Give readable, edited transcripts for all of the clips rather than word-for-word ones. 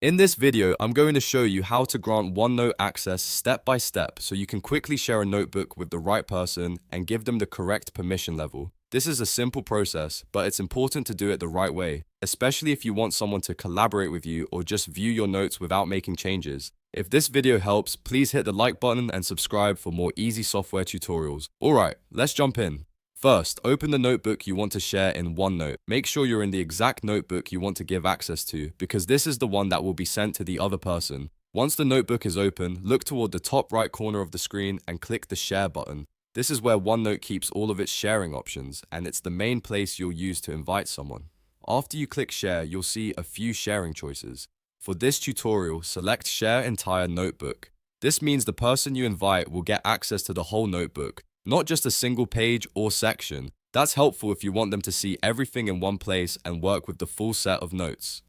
In this video, I'm going to show you how to grant OneNote access step by step so you can quickly share a notebook with the right person and give them the correct permission level. This is a simple process, but it's important to do it the right way, especially if you want someone to collaborate with you or just view your notes without making changes. If this video helps, please hit the like button and subscribe for more easy software tutorials. Alright, let's jump in. First, open the notebook you want to share in OneNote. Make sure you're in the exact notebook you want to give access to, because this is the one that will be sent to the other person. Once the notebook is open, look toward the top right corner of the screen and click the Share button. This is where OneNote keeps all of its sharing options, and it's the main place you'll use to invite someone. After you click Share, you'll see a few sharing choices. For this tutorial, select Share Entire Notebook. This means the person you invite will get access to the whole notebook, not just a single page or section. That's helpful if you want them to see everything in one place and work with the full set of notes.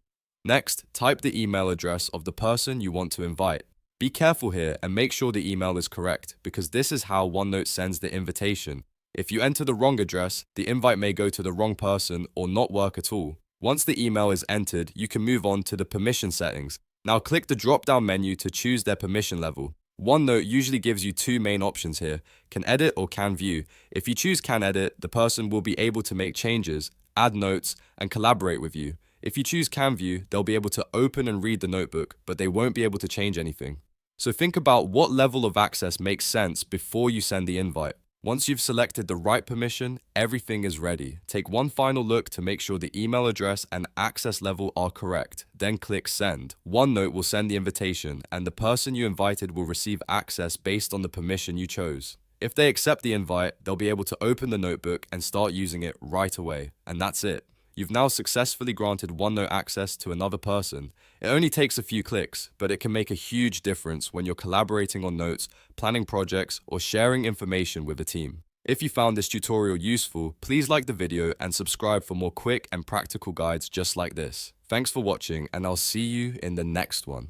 Next, type the email address of the person you want to invite. Be careful here and make sure the email is correct, because this is how OneNote sends the invitation. If you enter the wrong address, the invite may go to the wrong person or not work at all. Once the email is entered, you can move on to the permission settings. Now click the drop-down menu to choose their permission level. OneNote usually gives you two main options here, can edit or can view. If you choose can edit, the person will be able to make changes, add notes, and collaborate with you. If you choose can view, they'll be able to open and read the notebook, but they won't be able to change anything. So think about what level of access makes sense before you send the invite. Once you've selected the right permission, everything is ready. Take one final look to make sure the email address and access level are correct. Then click Send. OneNote will send the invitation, and the person you invited will receive access based on the permission you chose. If they accept the invite, they'll be able to open the notebook and start using it right away. And that's it. You've now successfully granted OneNote access to another person. It only takes a few clicks, but it can make a huge difference when you're collaborating on notes, planning projects, or sharing information with a team. If you found this tutorial useful, please like the video and subscribe for more quick and practical guides just like this. Thanks for watching, and I'll see you in the next one.